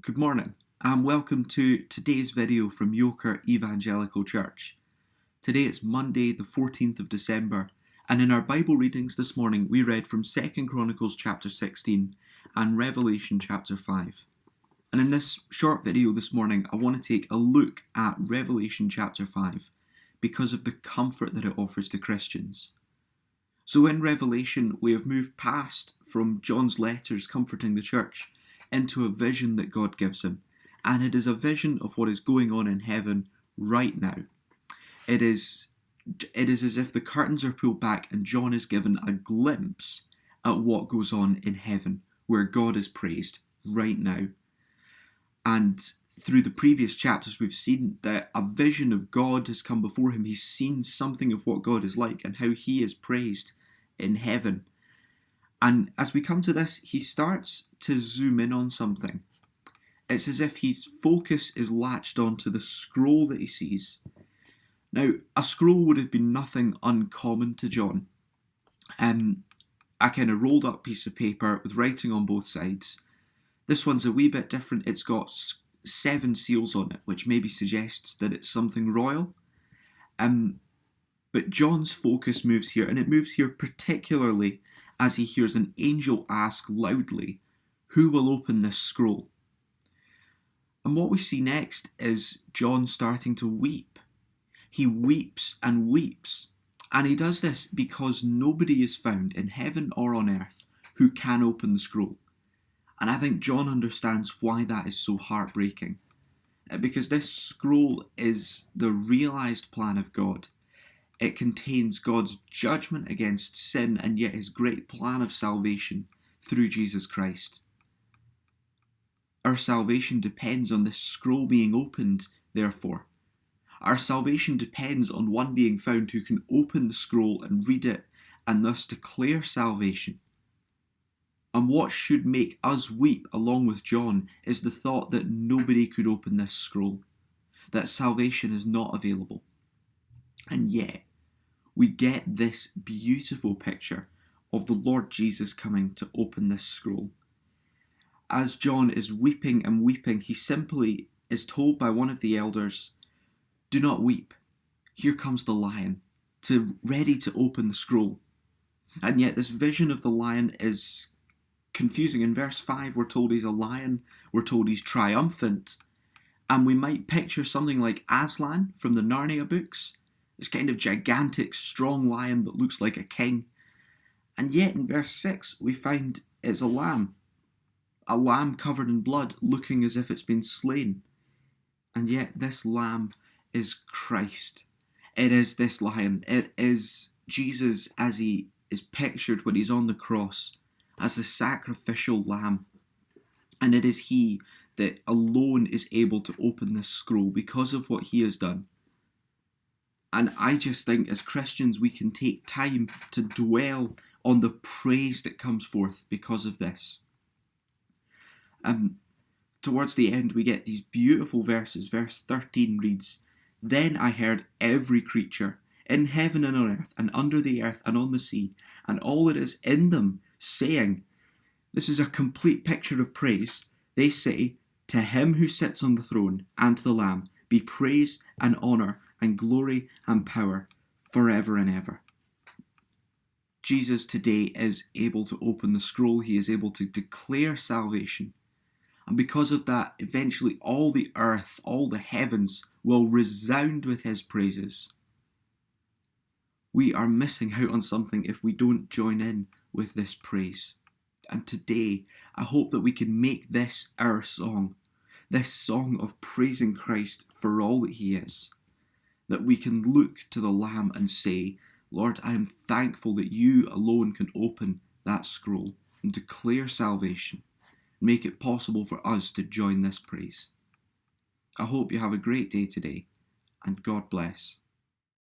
Good morning and welcome to today's video from Yoker Evangelical Church. Today it's Monday the 14th of December, and in our Bible readings this morning we read from 2 Chronicles chapter 16 and Revelation chapter 5. And in this short video this morning I want to take a look at Revelation chapter 5 because of the comfort that it offers to Christians. So in Revelation we have moved past from John's letters comforting the church into a vision that God gives him. And it is a vision of what is going on in heaven right now. It is as if the curtains are pulled back and John is given a glimpse at what goes on in heaven, where God is praised right now. And through the previous chapters we've seen that a vision of God has come before him. He's seen something of what God is like and how he is praised in heaven. And as we come to this, he starts to zoom in on something. It's as if his focus is latched onto the scroll that he sees. Now, a scroll would have been nothing uncommon to John. A kind of rolled up piece of paper with writing on both sides. This one's a wee bit different. It's got 7 seals on it, which maybe suggests that it's something royal. But John's focus moves here, and it moves here particularly as he hears an angel ask loudly, "Who will open this scroll?" And what we see next is John starting to weep. He weeps and weeps. And he does this because nobody is found in heaven or on earth who can open the scroll. And I think John understands why that is so heartbreaking. Because this scroll is the realised plan of God. It contains God's judgment against sin and yet his great plan of salvation through Jesus Christ. Our salvation depends on this scroll being opened, therefore. Our salvation depends on one being found who can open the scroll and read it and thus declare salvation. And what should make us weep along with John is the thought that nobody could open this scroll, that salvation is not available. And yet, we get this beautiful picture of the Lord Jesus coming to open this scroll. As John is weeping and weeping, he simply is told by one of the elders, "Do not weep. Here comes the lion, ready to open the scroll." And yet this vision of the lion is confusing. In verse 5 we're told he's a lion, we're told he's triumphant, and we might picture something like Aslan from the Narnia books. This kind of gigantic, strong lion that looks like a king. And yet in verse 6 we find it's a lamb covered in blood, looking as if it's been slain. And yet this lamb is Christ. It is this lion. It is Jesus as he is pictured when he's on the cross as the sacrificial lamb. And it is he that alone is able to open this scroll because of what he has done. And I just think as Christians we can take time to dwell on the praise that comes forth because of this. Towards the end we get these beautiful verses. Verse 13 reads, "Then I heard every creature in heaven and on earth and under the earth and on the sea and all that is in them saying," this is a complete picture of praise, they say, "To him who sits on the throne and to the Lamb be praise and honour and glory and power forever and ever." Jesus today is able to open the scroll. He is able to declare salvation. And because of that, eventually all the earth, all the heavens will resound with his praises. We are missing out on something if we don't join in with this praise. And today, I hope that we can make this our song, this song of praising Christ for all that he is. That we can look to the Lamb and say, "Lord, I am thankful that you alone can open that scroll and declare salvation, and make it possible for us to join this praise." I hope you have a great day today, and God bless.